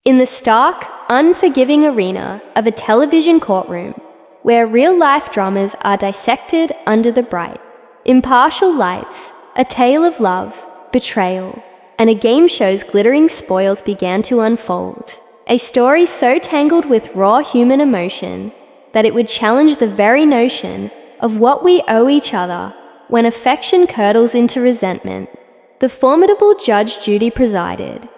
In the stark, unforgiving arena of a television courtroom, where real-life dramas are dissected under the bright, impartial lights, a tale of love, betrayal, and a game show's glittering spoils began to unfold. A story so tangled with raw human emotion that it would challenge the very notion of what we owe each other when affection curdles into resentment. The formidable Judge Judy presided,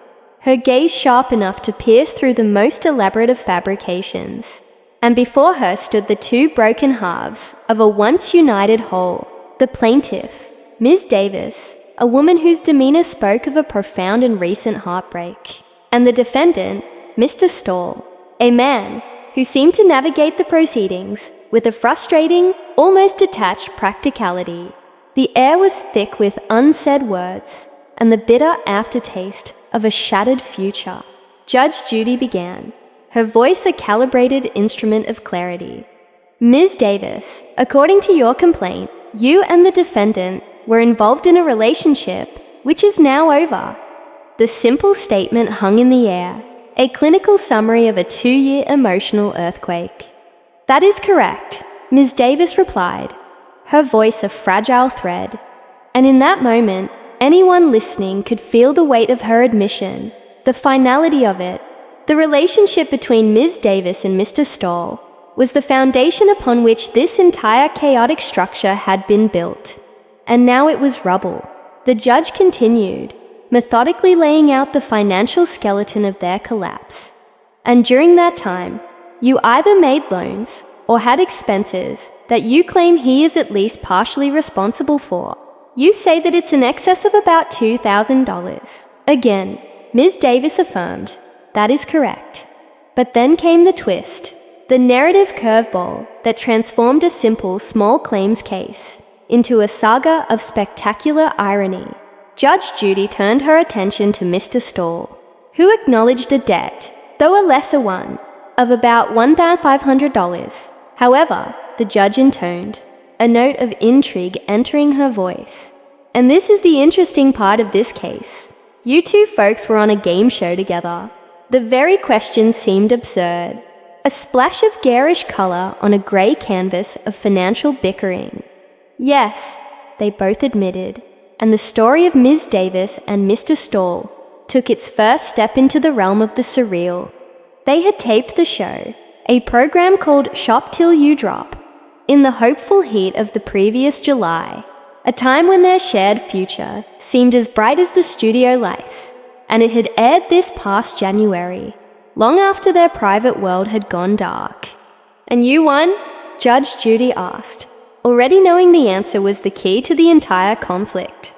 her gaze sharp enough to pierce through the most elaborate of fabrications, and before her stood the two broken halves of a once united whole, the plaintiff, Ms. Davis, a woman whose demeanor spoke of a profound and recent heartbreak, and the defendant, Mr. Stahl, a man who seemed to navigate the proceedings with a frustrating, almost detached practicality. The air was thick with unsaid words and the bitter aftertaste of a shattered future. Judge Judy began, her voice a calibrated instrument of clarity. Ms. Davis, according to your complaint, you and the defendant were involved in a relationship which is now over. The simple statement hung in the air, a clinical summary of a 2-year emotional earthquake. That is correct, Ms. Davis replied, her voice a fragile thread. And in that moment, anyone listening could feel the weight of her admission, the finality of it. The relationship between Ms. Davis and Mr. Stahl was the foundation upon which this entire chaotic structure had been built. And now it was rubble. The judge continued, methodically laying out the financial skeleton of their collapse. And during that time, you either made loans or had expenses that you claim he is at least partially responsible for. You say that it's in excess of about $2,000. Again, Ms. Davis affirmed, that is correct. But then came the twist, the narrative curveball that transformed a simple small claims case into a saga of spectacular irony. Judge Judy turned her attention to Mr. Stahl, who acknowledged a debt, though a lesser one, of about $1,500. However, the judge intoned, a note of intrigue entering her voice. And this is the interesting part of this case. You two folks were on a game show together. The very question seemed absurd. A splash of garish color on a grey canvas of financial bickering. Yes, they both admitted, and the story of Ms. Davis and Mr. Stahl took its first step into the realm of the surreal. They had taped the show, a program called Shop Till You Drop, in the hopeful heat of the previous July, a time when their shared future seemed as bright as the studio lights, and it had aired this past January, long after their private world had gone dark. And you won? Judge Judy asked, already knowing the answer was the key to the entire conflict.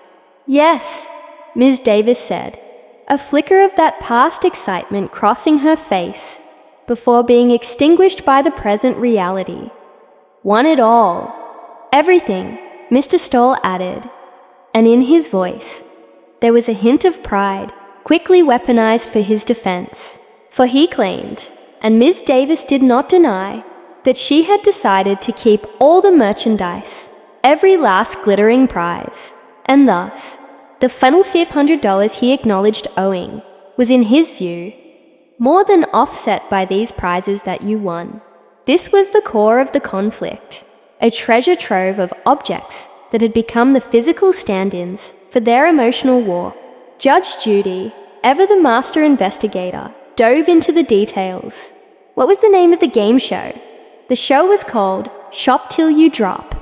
Yes, Ms. Davis said, a flicker of that past excitement crossing her face before being extinguished by the present reality. Won it all. Everything, Mr. Stahl added, and in his voice there was a hint of pride, quickly weaponized for his defense. For he claimed, and Ms. Davis did not deny, that she had decided to keep all the merchandise, every last glittering prize, and thus, the final $500 he acknowledged owing was, in his view, more than offset by these prizes that you won. This was the core of the conflict, a treasure trove of objects that had become the physical stand-ins for their emotional war. Judge Judy, ever the master investigator, dove into the details. What was the name of the game show? The show was called Shop Till You Drop.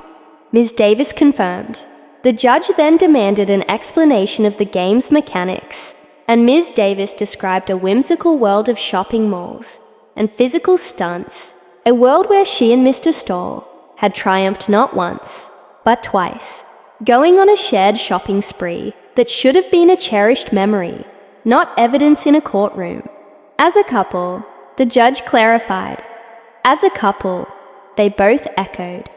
Ms. Davis confirmed. The judge then demanded an explanation of the game's mechanics, and Ms. Davis described a whimsical world of shopping malls and physical stunts, a world where she and Mr. Stahl had triumphed not once, but twice, going on a shared shopping spree that should have been a cherished memory, not evidence in a courtroom. As a couple, the judge clarified. As a couple, they both echoed,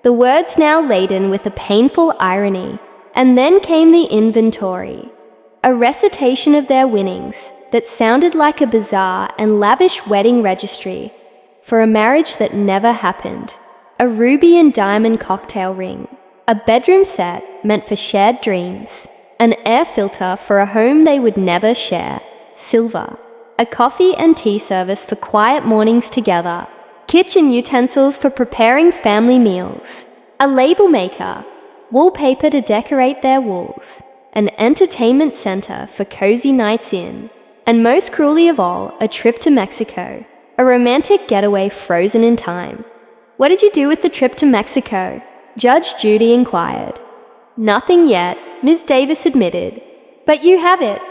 the words now laden with a painful irony. And then came the inventory, a recitation of their winnings that sounded like a bizarre and lavish wedding registry for a marriage that never happened, a ruby and diamond cocktail ring, a bedroom set meant for shared dreams, an air filter for a home they would never share, silver, a coffee and tea service for quiet mornings together, kitchen utensils for preparing family meals, a label maker, wallpaper to decorate their walls, an entertainment center for cozy nights in, and most cruelly of all, a trip to Mexico, a romantic getaway frozen in time. "What did you do with the trip to Mexico?" Judge Judy inquired. "Nothing yet," Ms. Davis admitted. "But you have it."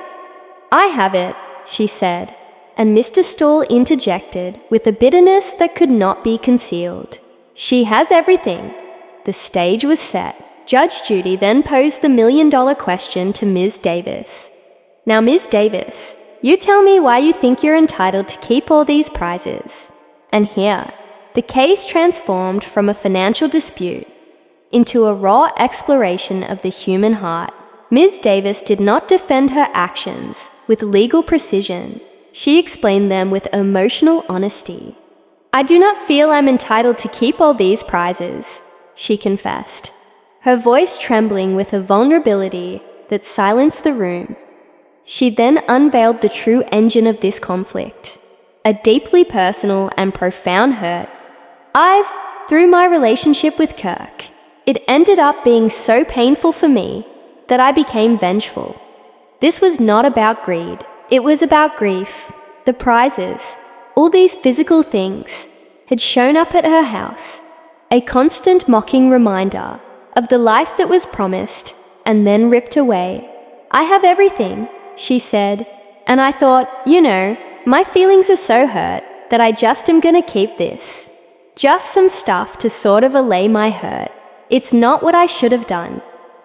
"I have it," she said, and Mr. Stahl interjected with a bitterness that could not be concealed. "She has everything." The stage was set. Judge Judy then posed the million-dollar question to Ms. Davis. "Now, Ms. Davis, you tell me why you think you're entitled to keep all these prizes." And here, the case transformed from a financial dispute into a raw exploration of the human heart. Ms. Davis did not defend her actions with legal precision. She explained them with emotional honesty. "I do not feel I'm entitled to keep all these prizes," she confessed, her voice trembling with a vulnerability that silenced the room. She then unveiled the true engine of this conflict, a deeply personal and profound hurt. Through my relationship with Kirk, it ended up being so painful for me that I became vengeful. This was not about greed. It was about grief. The prizes, all these physical things, had shown up at her house, a constant mocking reminder of the life that was promised and then ripped away. "I have everything," she said, "and I thought, my feelings are so hurt that I just am gonna keep this. Just some stuff to sort of allay my hurt. It's not what I should have done."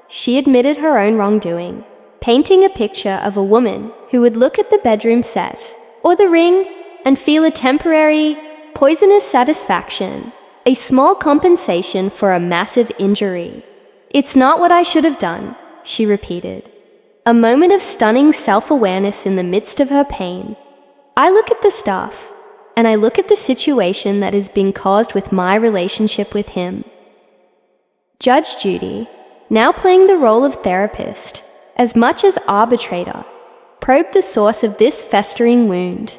She admitted her own wrongdoing, painting a picture of a woman who would look at the bedroom set or the ring and feel a temporary, poisonous satisfaction, a small compensation for a massive injury. "It's not what I should have done," she repeated, a moment of stunning self-awareness in the midst of her pain. "I look at the stuff, and I look at the situation that has been caused with my relationship with him." Judge Judy, now playing the role of therapist, as much as arbitrator, probed the source of this festering wound.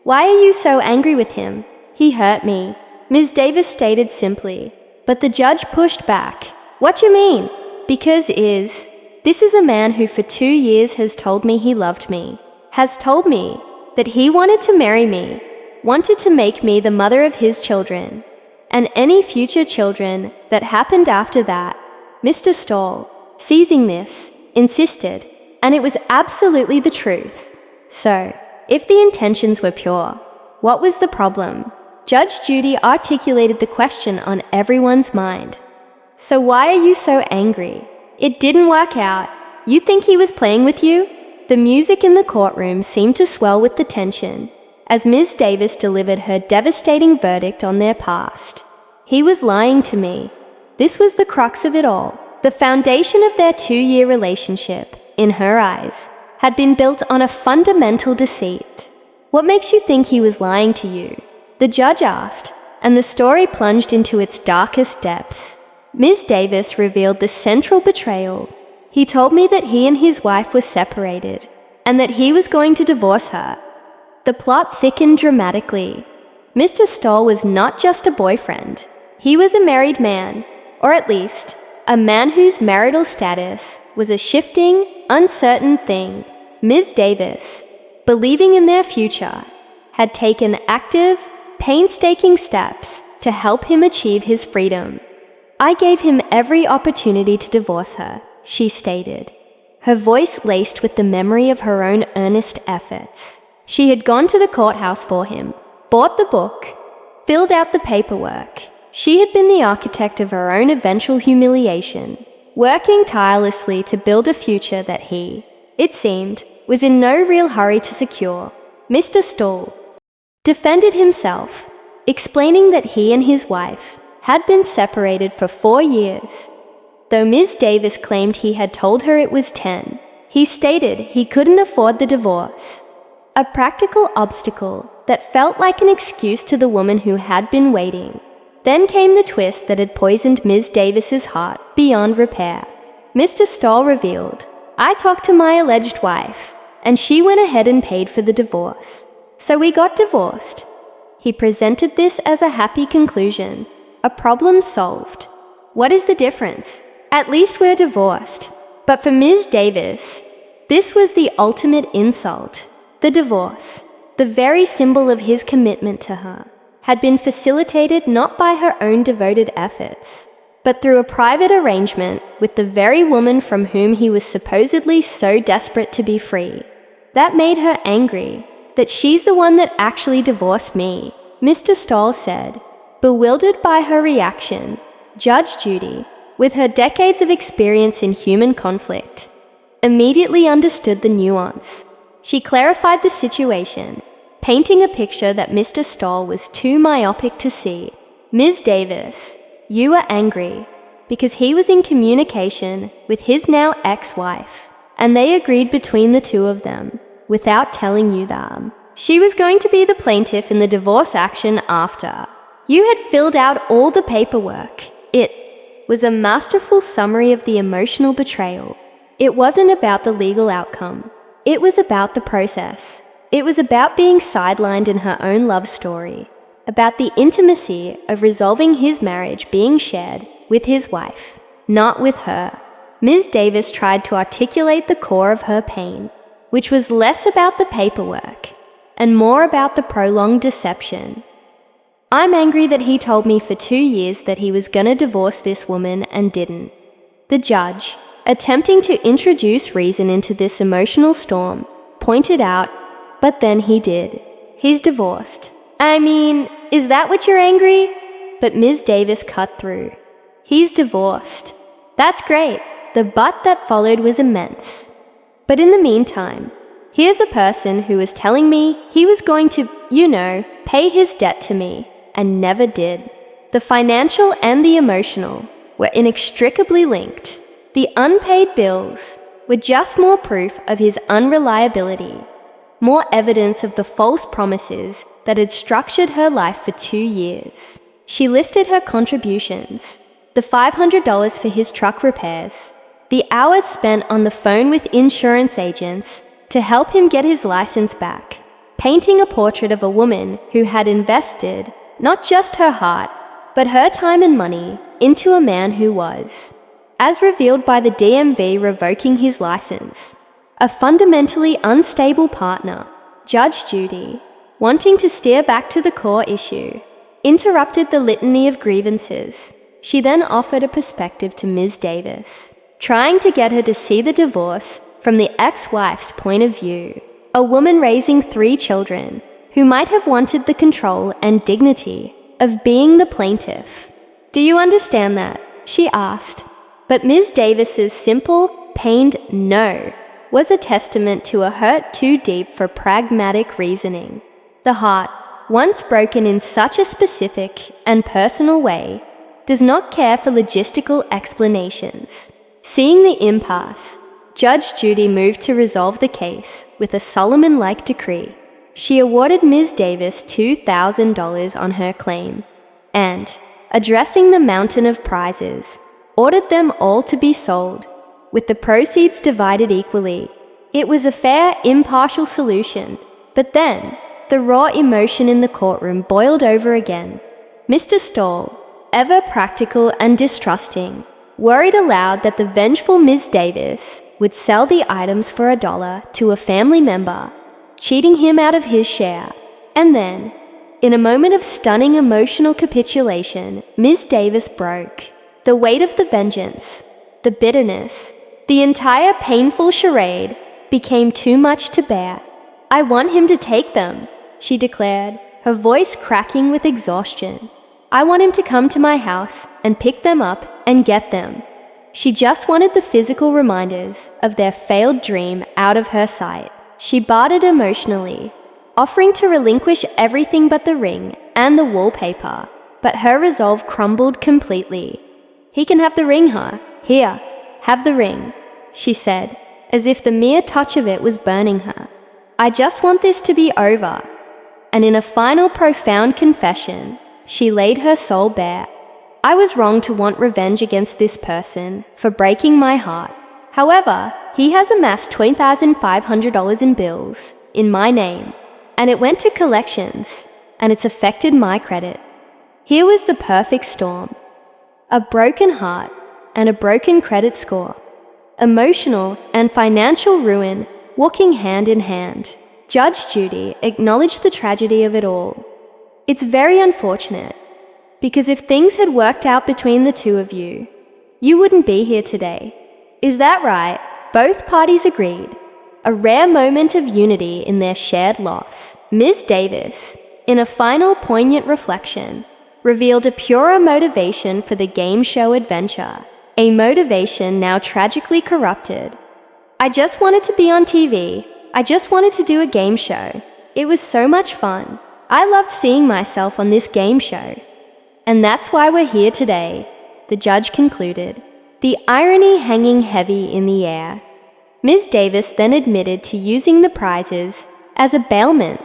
"Why are you so angry with him? He hurt me," Ms. Davis stated simply, but the judge pushed back. "What you mean?" "Because this is a man who for 2 years has told me he loved me, has told me that he wanted to marry me, wanted to make me the mother of his children, and any future children that happened after that." Mr. Stahl, seizing this, insisted, and it was absolutely the truth. So, if the intentions were pure, what was the problem? Judge Judy articulated the question on everyone's mind. "So why are you so angry? It didn't work out. You think he was playing with you?" The music in the courtroom seemed to swell with the tension as Ms. Davis delivered her devastating verdict on their past. "He was lying to me." This was the crux of it all. The foundation of their 2-year relationship, in her eyes, had been built on a fundamental deceit. "What makes you think he was lying to you?" the judge asked, and the story plunged into its darkest depths. Ms. Davis revealed the central betrayal. "He told me that he and his wife were separated, and that he was going to divorce her." The plot thickened dramatically. Mr. Stahl was not just a boyfriend. He was a married man, or at least, a man whose marital status was a shifting, uncertain thing. Ms. Davis, believing in their future, had taken active, painstaking steps to help him achieve his freedom. "I gave him every opportunity to divorce her," she stated, her voice laced with the memory of her own earnest efforts. She had gone to the courthouse for him, bought the book, filled out the paperwork. She had been the architect of her own eventual humiliation, working tirelessly to build a future that he, it seemed, was in no real hurry to secure. Mr. Stahl defended himself, explaining that he and his wife had been separated for 4 years. Though Ms. Davis claimed he had told her it was 10, he stated he couldn't afford the divorce, a practical obstacle that felt like an excuse to the woman who had been waiting. Then came the twist that had poisoned Ms. Davis's heart beyond repair. Mr. Stahl revealed, "I talked to my alleged wife, and she went ahead and paid for the divorce. So we got divorced. He presented this as a happy conclusion, a problem solved. What is the difference? At least we're divorced. But for Ms. Davis, this was the ultimate insult. The divorce, the very symbol of his commitment to her, had been facilitated not by her own devoted efforts, but through a private arrangement with the very woman from whom he was supposedly so desperate to be free. That made her angry, that she's the one that actually divorced me, Mr. Stoll said. Bewildered by her reaction, Judge Judy, with her decades of experience in human conflict, immediately understood the nuance. She clarified the situation, painting a picture that Mr. Stoll was too myopic to see. Ms. Davis, you were angry because he was in communication with his now ex-wife, and they agreed between the two of them, without telling you that she was going to be the plaintiff in the divorce action after. You had filled out all the paperwork. It was a masterful summary of the emotional betrayal. It wasn't about the legal outcome. It was about the process. It was about being sidelined in her own love story, about the intimacy of resolving his marriage being shared with his wife, not with her. Ms. Davis tried to articulate the core of her pain, which was less about the paperwork and more about the prolonged deception. I'm angry that he told me for 2 years that he was gonna divorce this woman and didn't. The judge, attempting to introduce reason into this emotional storm, pointed out, but then he did. He's divorced. I mean, is that what you're angry? But Ms. Davis cut through. He's divorced. That's great. The but that followed was immense. But in the meantime, here's a person who was telling me he was going to, pay his debt to me, and never did. The financial and the emotional were inextricably linked. The unpaid bills were just more proof of his unreliability, more evidence of the false promises that had structured her life for 2 years. She listed her contributions, the $500 for his truck repairs, the hours spent on the phone with insurance agents to help him get his license back, painting a portrait of a woman who had invested not just her heart, but her time and money into a man who was, as revealed by the DMV revoking his license, a fundamentally unstable partner. Judge Judy, wanting to steer back to the core issue, interrupted the litany of grievances. She then offered a perspective to Ms. Davis, trying to get her to see the divorce from the ex-wife's point of view, a woman raising 3 children who might have wanted the control and dignity of being the plaintiff. Do you understand that? She asked. But Ms. Davis's simple, pained no was a testament to a hurt too deep for pragmatic reasoning. The heart, once broken in such a specific and personal way, does not care for logistical explanations. Seeing the impasse, Judge Judy moved to resolve the case with a Solomon-like decree. She awarded Ms. Davis $2,000 on her claim and, addressing the mountain of prizes, ordered them all to be sold, with the proceeds divided equally. It was a fair, impartial solution, but then the raw emotion in the courtroom boiled over again. Mr. Stoll, ever practical and distrusting, worried aloud that the vengeful Ms. Davis would sell the items for $1 to a family member, cheating him out of his share. And then, in a moment of stunning emotional capitulation, Ms. Davis broke. The weight of the vengeance, the bitterness, the entire painful charade became too much to bear. I want him to take them, she declared, her voice cracking with exhaustion. I want him to come to my house and pick them up and get them. She just wanted the physical reminders of their failed dream out of her sight. She bartered emotionally, offering to relinquish everything but the ring and the wallpaper, but her resolve crumbled completely. He can have the ring, huh? Here, have the ring, she said, as if the mere touch of it was burning her. I just want this to be over. And in a final profound confession, she laid her soul bare. I was wrong to want revenge against this person for breaking my heart. However, he has amassed $20,500 in bills in my name, and it went to collections, and it's affected my credit. Here was the perfect storm. A broken heart and a broken credit score. Emotional and financial ruin walking hand in hand. Judge Judy acknowledged the tragedy of it all. It's very unfortunate, because if things had worked out between the two of you, you wouldn't be here today. Is that right? Both parties agreed. A rare moment of unity in their shared loss. Ms. Davis, in a final poignant reflection, revealed a purer motivation for the game show adventure, a motivation now tragically corrupted. I just wanted to be on TV. I just wanted to do a game show. It was so much fun. I loved seeing myself on this game show. And that's why we're here today, the judge concluded, the irony hanging heavy in the air. Ms. Davis then admitted to using the prizes as a bailment,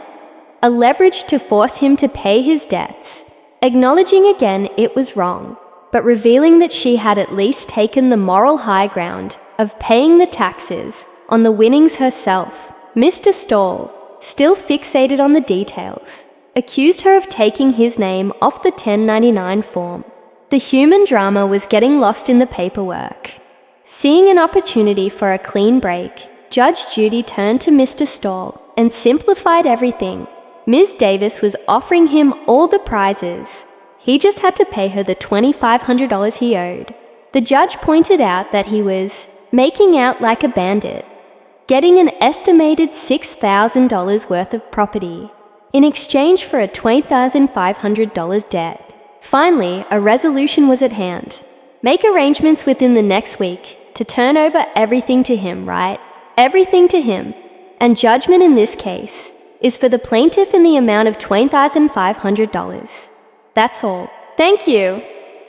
a leverage to force him to pay his debts, acknowledging again it was wrong, but revealing that she had at least taken the moral high ground of paying the taxes on the winnings herself. Mr. Stahl, still fixated on the details, accused her of taking his name off the 1099 form. The human drama was getting lost in the paperwork. Seeing an opportunity for a clean break, Judge Judy turned to Mr. Stahl and simplified everything. Ms. Davis was offering him all the prizes. He just had to pay her the $2,500 he owed. The judge pointed out that he was making out like a bandit, getting an estimated $6,000 worth of property in exchange for a $20,500 debt. Finally, a resolution was at hand. Make arrangements within the next week to turn over everything to him, right? Everything to him. And judgment in this case is for the plaintiff in the amount of $20,500. That's all. Thank you.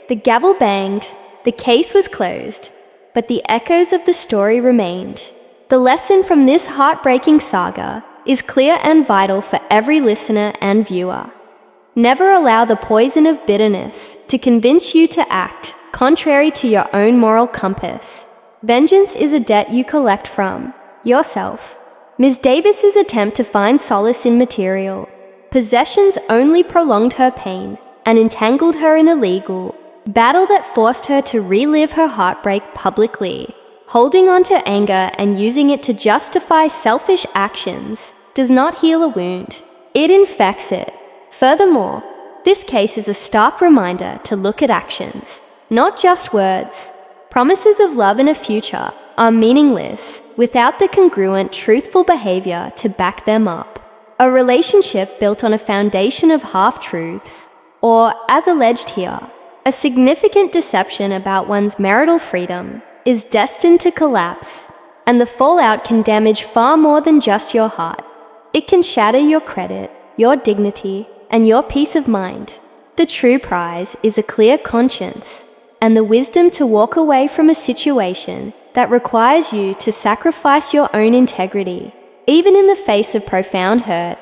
The gavel banged. The case was closed. But the echoes of the story remained. The lesson from this heartbreaking saga is clear and vital for every listener and viewer. Never allow the poison of bitterness to convince you to act contrary to your own moral compass. Vengeance is a debt you collect from yourself. Ms. Davis's attempt to find solace in material possessions only prolonged her pain and entangled her in a legal battle that forced her to relive her heartbreak publicly. Holding on to anger and using it to justify selfish actions does not heal a wound. It infects it. Furthermore, this case is a stark reminder to look at actions, not just words. Promises of love and a future are meaningless without the congruent, truthful behavior to back them up. A relationship built on a foundation of half-truths, or, as alleged here, a significant deception about one's marital freedom, is destined to collapse, and the fallout can damage far more than just your heart. It can shatter your credit, your dignity, and your peace of mind. The true prize is a clear conscience and the wisdom to walk away from a situation that requires you to sacrifice your own integrity, even in the face of profound hurt